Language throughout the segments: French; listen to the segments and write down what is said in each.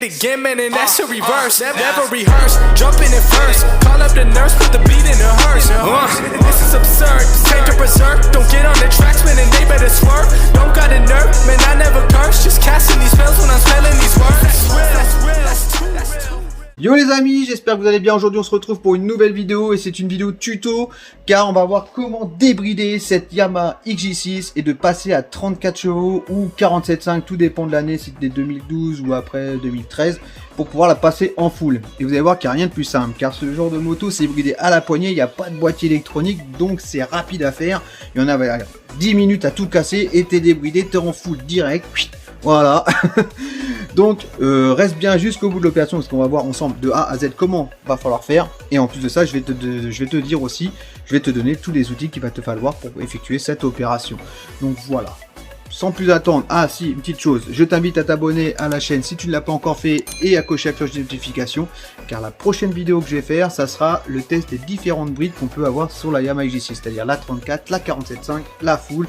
Again, man, and that's a reverse. Never rehearse. Jumping in first. Call up the nurse, put the beat in the hearse. This is absurd. Came to berserk. Don't get on the tracks, man, and they better swerve. Don't got a nerve, man. I never curse. Just casting these spells when I'm spelling these words. That's real. That's real. That's too real. Yo les amis, j'espère que vous allez bien. Aujourd'hui on se retrouve pour une nouvelle vidéo et c'est une vidéo tuto car on va voir comment débrider cette Yamaha XJ6 et de passer à 34 chevaux ou 47.5, tout dépend de l'année, si c'est 2012 ou après 2013, pour pouvoir la passer en full. Et vous allez voir qu'il n'y a rien de plus simple car ce genre de moto c'est bridé à la poignée, il n'y a pas de boîtier électronique donc c'est rapide à faire. Il y en a 10 minutes à tout casser et t'es débridé, t'es en full direct. Voilà. Donc reste bien jusqu'au bout de l'opération parce qu'on va voir ensemble de A à Z comment va falloir faire. Et en plus de ça, je vais te dire aussi, je vais te donner tous les outils qu'il va te falloir pour effectuer cette opération. Donc voilà. Sans plus attendre, ah si, une petite chose, je t'invite à t'abonner à la chaîne si tu ne l'as pas encore fait et à cocher la cloche de notification car la prochaine vidéo que je vais faire, ça sera le test des différentes brides qu'on peut avoir sur la Yamaha XJ6, c'est-à-dire la 34, la 47.5, la full.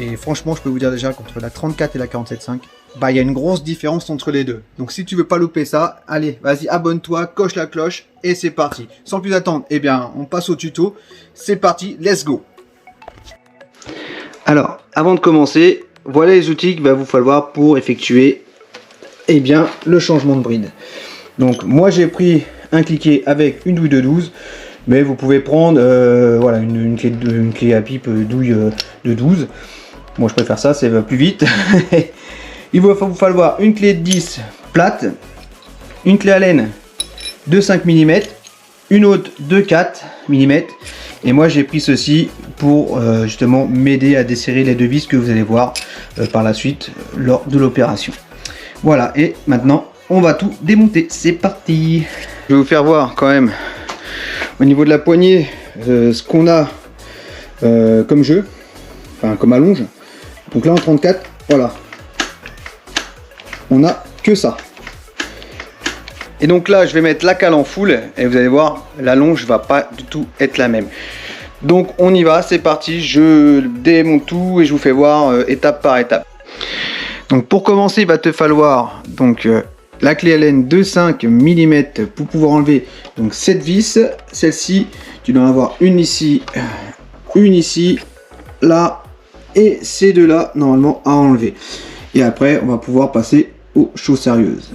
Et franchement, je peux vous dire déjà qu'entre la 34 et la 47.5, bah il y a une grosse différence entre les deux. Donc si tu veux pas louper ça, allez, vas-y, abonne-toi, coche la cloche et c'est parti. Sans plus attendre, eh bien, on passe au tuto. C'est parti, let's go. Alors, avant de commencer, voilà les outils qu'il va vous falloir pour effectuer eh bien, le changement de bride. Donc moi j'ai pris un cliquet avec une douille de 12. Mais vous pouvez prendre voilà, une clé à pipe douille de 12. Moi je préfère ça, ça va plus vite. Il va vous falloir une clé de 10 plate, une clé Allen de 5 mm, une autre de 4 mm. Et moi j'ai pris ceci pour justement m'aider à desserrer les deux vis que vous allez voir par la suite lors de l'opération. Voilà, et maintenant on va tout démonter. C'est parti. Je vais vous faire voir quand même au niveau de la poignée ce qu'on a comme jeu, enfin comme allonge. Donc là en 34, voilà, on a que ça. Et donc là je vais mettre la cale en full et vous allez voir l'allonge va pas du tout être la même. Donc on y va, c'est parti, je démonte tout et je vous fais voir étape par étape. Donc pour commencer il va te falloir donc la clé Allen de 5 mm pour pouvoir enlever donc cette vis. Celle-ci, tu dois en avoir une ici, là, et ces deux là normalement à enlever. Et après on va pouvoir passer aux choses sérieuses.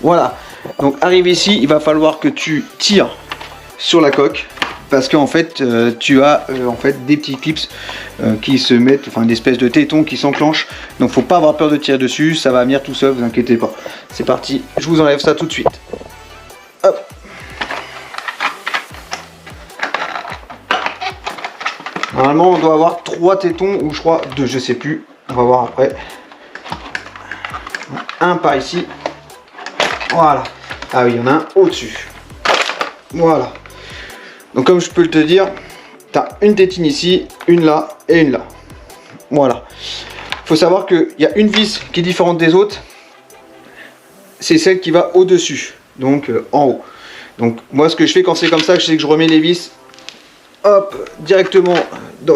Voilà, donc arrivé ici, il va falloir que tu tires sur la coque parce qu'en fait tu as en fait des petits clips qui se mettent, enfin des espèces de tétons qui s'enclenchent. Donc faut pas avoir peur de tirer dessus, ça va venir tout seul, vous inquiétez pas. C'est parti, je vous enlève ça tout de suite. Hop. Normalement on doit avoir 3 tétons ou je crois 2, je sais plus, on va voir après. Un par ici. Voilà. Ah oui, il y en a un au-dessus. Voilà. Donc comme je peux te dire, tu as une tétine ici, une là et une là. Voilà. Il faut savoir qu'il y a une vis qui est différente des autres. C'est celle qui va au-dessus. Donc en haut. Donc moi ce que je fais quand c'est comme ça, je sais que je remets les vis hop, directement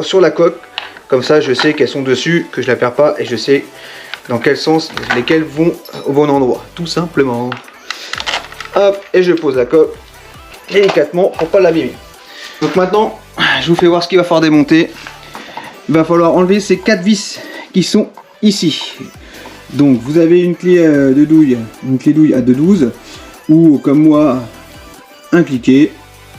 sur la coque. Comme ça je sais qu'elles sont dessus, que je ne la perds pas et je sais dans quel sens lesquelles vont au bon endroit. Tout simplement. Hop, et je pose la coque délicatement pour pas l'abîmer. Donc maintenant, je vous fais voir ce qu'il va falloir démonter. Il va falloir enlever ces 4 vis qui sont ici. Donc vous avez une clé de douille, une clé douille à 2,12 ou comme moi un cliquet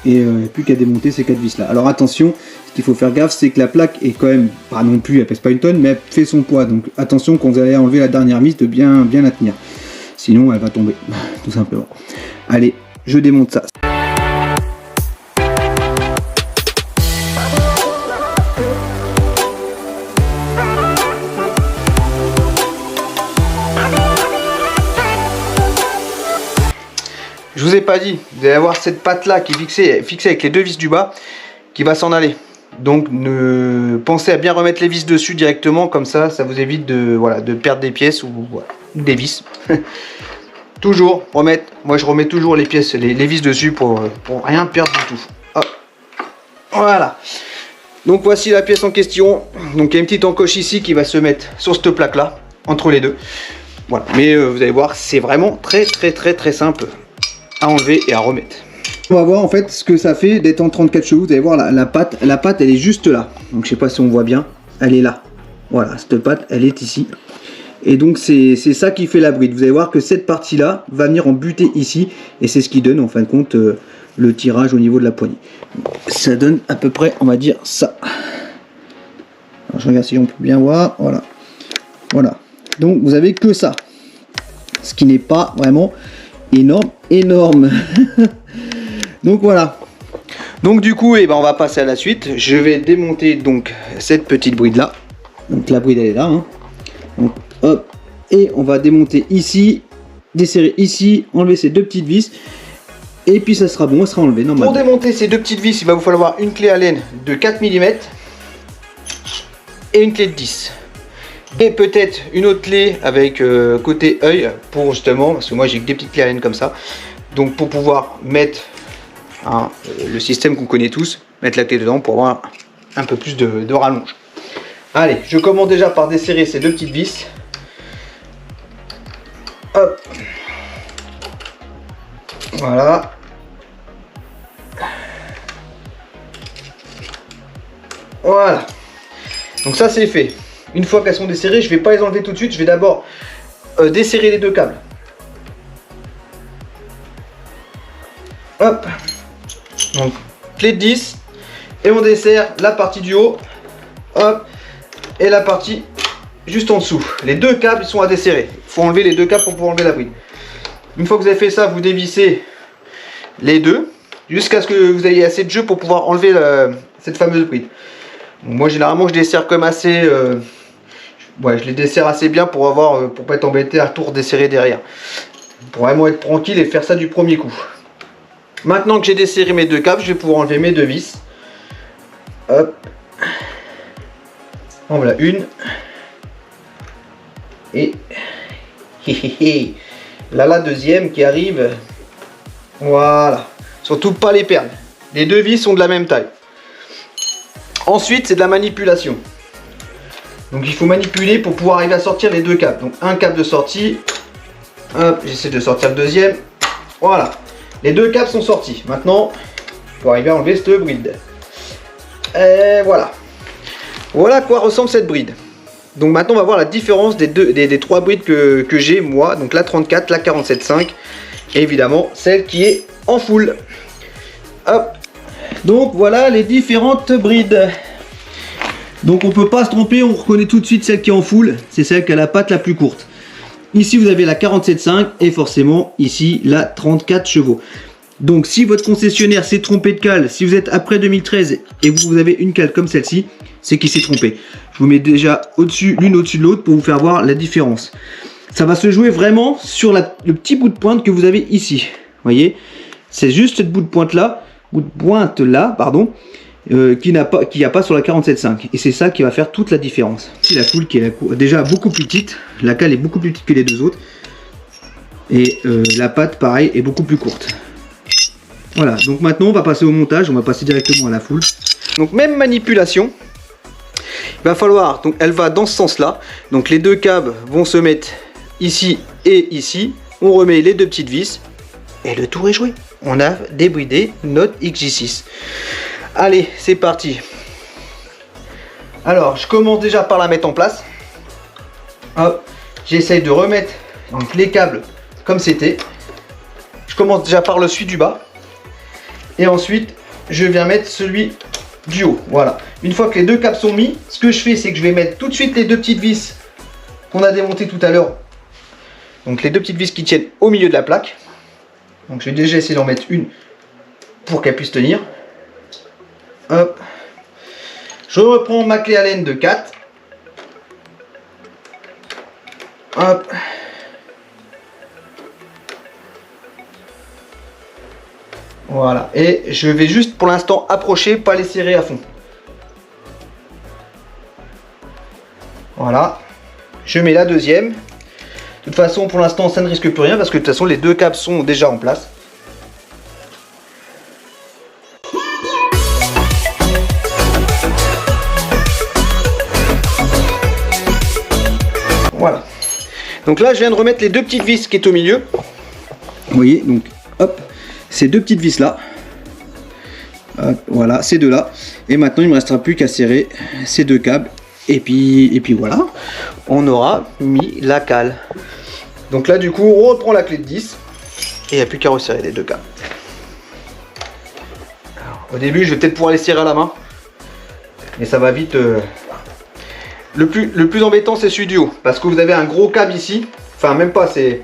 et il n'y a plus qu'à démonter ces 4 vis là. Alors attention, ce qu'il faut faire gaffe, c'est que la plaque est quand même pas non plus, elle pèse pas une tonne, mais elle fait son poids. Donc attention quand vous allez enlever la dernière vis de bien la tenir. Sinon elle va tomber, tout simplement. Allez, je démonte ça. Je vous ai pas dit, vous allez avoir cette patte là qui est fixée avec les deux vis du bas qui va s'en aller. Donc pensez à bien remettre les vis dessus directement, comme ça vous évite de perdre des pièces ou des vis. Toujours remettre, moi je remets toujours les pièces, les vis dessus pour rien perdre du tout. Hop. Voilà. Donc voici la pièce en question. Donc il y a une petite encoche ici qui va se mettre sur cette plaque là, entre les deux. Voilà. Mais vous allez voir, c'est vraiment très simple à enlever et à remettre. On va voir en fait ce que ça fait d'être en 34 chevaux. Vous allez voir la patte elle est juste là. Donc je sais pas si on voit bien, elle est là. Voilà, cette patte elle est ici. Et donc c'est ça qui fait la bride. Vous allez voir que cette partie là va venir en buter ici. Et c'est ce qui donne en fin de compte le tirage au niveau de la poignée. Ça donne à peu près, on va dire ça. Alors, je regarde si on peut bien voir. Voilà. Voilà. Donc vous avez que ça. Ce qui n'est pas vraiment énorme. Donc voilà. Donc du coup, on va passer à la suite. Je vais démonter donc cette petite bride là. Donc la bride elle est là. Hein. Donc, hop. Et on va démonter ici, desserrer ici, enlever ces deux petites vis. Et puis ça sera bon, ça sera enlevé normalement. Pour démonter ces deux petites vis, il va vous falloir une clé Allen de 4 mm et une clé de 10. Et peut-être une autre clé avec côté œil pour justement, parce que moi j'ai que des petites clés Allen comme ça. Donc pour pouvoir mettre le système qu'on connaît tous, mettre la clé dedans pour avoir un peu plus de rallonge. Allez, je commence déjà par desserrer ces deux petites vis. Hop. Voilà. Voilà. Donc ça c'est fait. Une fois qu'elles sont desserrées, je ne vais pas les enlever tout de suite. Je vais d'abord desserrer les deux câbles. Hop. Donc clé de 10. Et on dessert la partie du haut. Hop. Et la partie juste en dessous. Les deux câbles sont à desserrer. Il faut enlever les deux câbles pour pouvoir enlever la bride. Une fois que vous avez fait ça, vous dévissez les deux jusqu'à ce que vous ayez assez de jeu pour pouvoir enlever cette fameuse bride. Donc moi généralement je desserre comme assez je les desserre assez bien pour avoir pour pas être embêté à tout redesserrer derrière. Pour vraiment être tranquille et faire ça du premier coup. Maintenant que j'ai desserré mes deux câbles, je vais pouvoir enlever mes deux vis. Hop. En voilà une. Et là la deuxième qui arrive. Voilà. Surtout pas les perdre. Les deux vis sont de la même taille. Ensuite c'est de la manipulation. Donc il faut manipuler pour pouvoir arriver à sortir les deux câbles. Donc un câble de sortie. Hop, j'essaie de sortir le deuxième. Voilà. Les deux câbles sont sortis. Maintenant, il faut arriver à enlever cette bride. Et voilà. Voilà à quoi ressemble cette bride. Donc maintenant on va voir la différence des trois brides que j'ai moi. Donc la 34, la 47.5 et évidemment celle qui est en full. Hop. Donc voilà les différentes brides. Donc on peut pas se tromper, on reconnaît tout de suite celle qui est en full. C'est celle qui a la patte la plus courte. Ici vous avez la 47.5 et forcément ici la 34 chevaux. Donc si votre concessionnaire s'est trompé de cale, si vous êtes après 2013 et vous avez une cale comme celle-ci, c'est qu'il s'est trompé. Je vous mets déjà au-dessus, l'une au-dessus de l'autre pour vous faire voir la différence. Ça va se jouer vraiment sur le petit bout de pointe que vous avez ici. Vous voyez, c'est juste ce bout de pointe là, pardon, qu'il n'y a pas sur la 47.5. Et c'est ça qui va faire toute la différence. Ici la coule qui est déjà beaucoup plus petite, la cale est beaucoup plus petite que les deux autres. Et la patte pareil est beaucoup plus courte. Voilà, donc maintenant on va passer au montage, on va passer directement à la foule. Donc même manipulation, il va falloir, donc elle va dans ce sens là, donc les deux câbles vont se mettre ici et ici, on remet les deux petites vis et le tour est joué. On a débridé notre XJ6. Allez, c'est parti. Alors je commence déjà par la mettre en place. Hop, j'essaye de remettre donc, les câbles comme c'était. Je commence déjà par le celui du bas. Et ensuite, je viens mettre celui du haut. Voilà. Une fois que les deux câbles sont mis, ce que je fais, c'est que je vais mettre tout de suite les deux petites vis qu'on a démontées tout à l'heure. Donc les deux petites vis qui tiennent au milieu de la plaque. Donc je vais déjà essayer d'en mettre une pour qu'elle puisse tenir. Hop. Je reprends ma clé Allen de 4. Hop. Voilà, et je vais juste pour l'instant approcher, pas les serrer à fond. je mets la deuxième. De toute façon, pour l'instant, ça ne risque plus rien parce que de toute façon, les deux câbles sont déjà en place. Voilà. Donc là, je viens de remettre les deux petites vis qui est au milieu. Vous voyez, donc hop, ces deux petites vis là. Hop, voilà, ces deux là. Et maintenant, il ne me restera plus qu'à serrer ces deux câbles. Et puis voilà, on aura mis la cale. Donc là, du coup, on reprend la clé de 10. Et il n'y a plus qu'à resserrer les deux câbles. Alors, au début, je vais peut-être pouvoir les serrer à la main. Mais ça va vite. Le plus embêtant, c'est celui du haut. Parce que vous avez un gros câble ici. Enfin, même pas, c'est...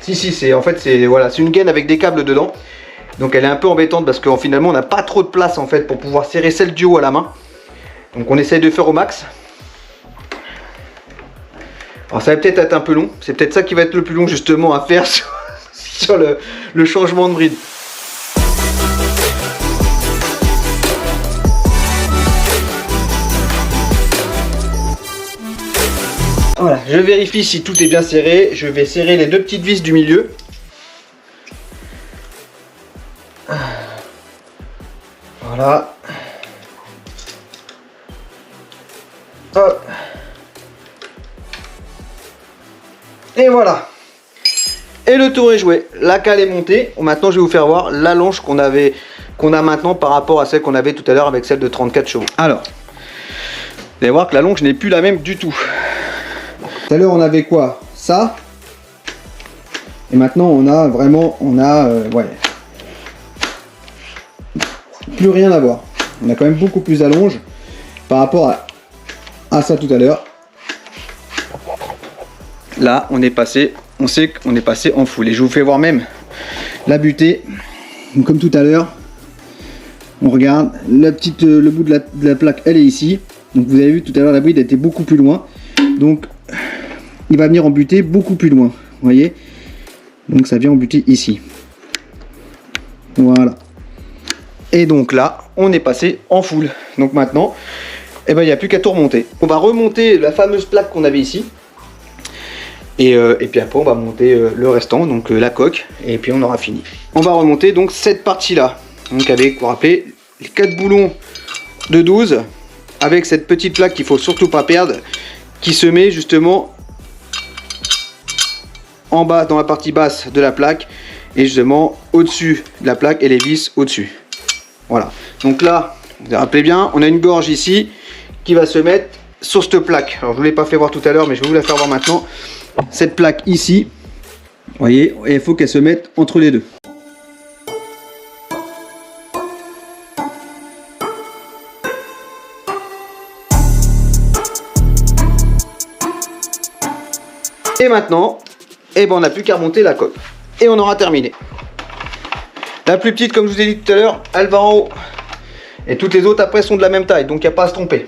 Si, c'est en fait, c'est voilà, c'est une gaine avec des câbles dedans. Donc elle est un peu embêtante parce que finalement, on n'a pas trop de place en fait pour pouvoir serrer celle du haut à la main. Donc on essaye de faire au max. Alors ça va peut-être être un peu long. C'est peut-être ça qui va être le plus long justement à faire sur le changement de bride. Voilà, je vérifie si tout est bien serré. Je vais serrer les deux petites vis du milieu. Voilà. Hop. Et voilà. Et le tour est joué. La cale est montée. Maintenant, je vais vous faire voir l'allonge qu'on a maintenant par rapport à celle qu'on avait tout à l'heure avec celle de 34 chevaux. Alors, vous allez voir que l'allonge n'est plus la même du tout. Tout à l'heure, on avait quoi? Ça. Et maintenant, on a vraiment, ouais, plus rien à voir. On a quand même beaucoup plus d'allonge par rapport à ça tout à l'heure. Là, on sait qu'on est passé en full. Et je vous fais voir même la butée. Donc, comme tout à l'heure, on regarde le bout de la plaque, elle est ici. Donc vous avez vu tout à l'heure, la bride était beaucoup plus loin. Donc il va venir en butée beaucoup plus loin. Vous voyez. Donc ça vient en butée ici. Voilà. Et donc là, on est passé en full. Donc maintenant, eh ben, il n'y a plus qu'à tout remonter. On va remonter la fameuse plaque qu'on avait ici. Et puis après, on va monter le restant, donc la coque. Et puis on aura fini. On va remonter donc cette partie-là. Donc avec, vous vous rappelez, les 4 boulons de 12. Avec cette petite plaque qu'il faut surtout pas perdre. Qui se met justement en bas, dans la partie basse de la plaque. Et justement au-dessus de la plaque et les vis au-dessus. Voilà, donc là, vous vous rappelez bien, on a une gorge ici qui va se mettre sur cette plaque. Alors je ne vous l'ai pas fait voir tout à l'heure, mais je vais vous la faire voir maintenant. Cette plaque ici, vous voyez, et il faut qu'elle se mette entre les deux. Et maintenant, eh ben, on n'a plus qu'à remonter la coque. Et on aura terminé. La plus petite, comme je vous ai dit tout à l'heure, elle va en haut. Et toutes les autres après sont de la même taille, donc il n'y a pas à se tromper.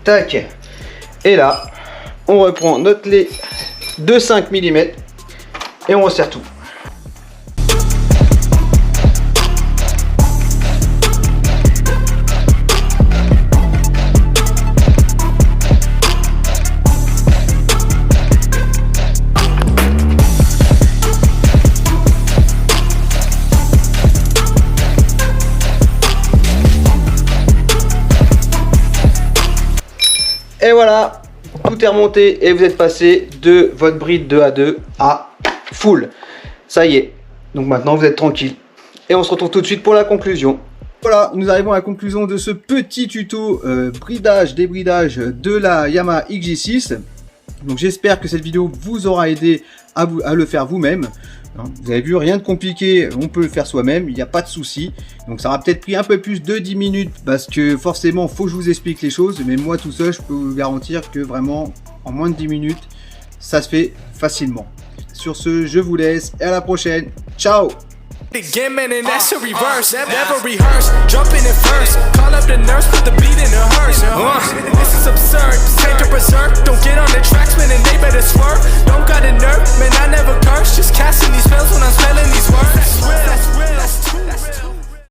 Tac. Et là, on reprend notre lait de 5 mm et on resserre tout. Et voilà, tout est remonté et vous êtes passé de votre bride 2A2 à full. Ça y est, donc maintenant vous êtes tranquille. Et on se retrouve tout de suite pour la conclusion. Voilà, nous arrivons à la conclusion de ce petit tuto bridage, débridage de la Yamaha XJ6. Donc j'espère que cette vidéo vous aura aidé à le faire vous-même. Vous avez vu, rien de compliqué, on peut le faire soi-même, il n'y a pas de souci. Donc ça aura peut-être pris un peu plus de 10 minutes parce que forcément, il faut que je vous explique les choses. Mais moi tout seul, je peux vous garantir que vraiment, en moins de 10 minutes, ça se fait facilement. Sur ce, je vous laisse et à la prochaine. Ciao! Again, man, and that's a reverse. Never rehearse. Jumping in first. Call up the nurse, put the beat in her hearse. This is absurd. Take to berserk. Don't get on the tracks, man, and they better swerve. Don't got a nerve, man, I never curse. Just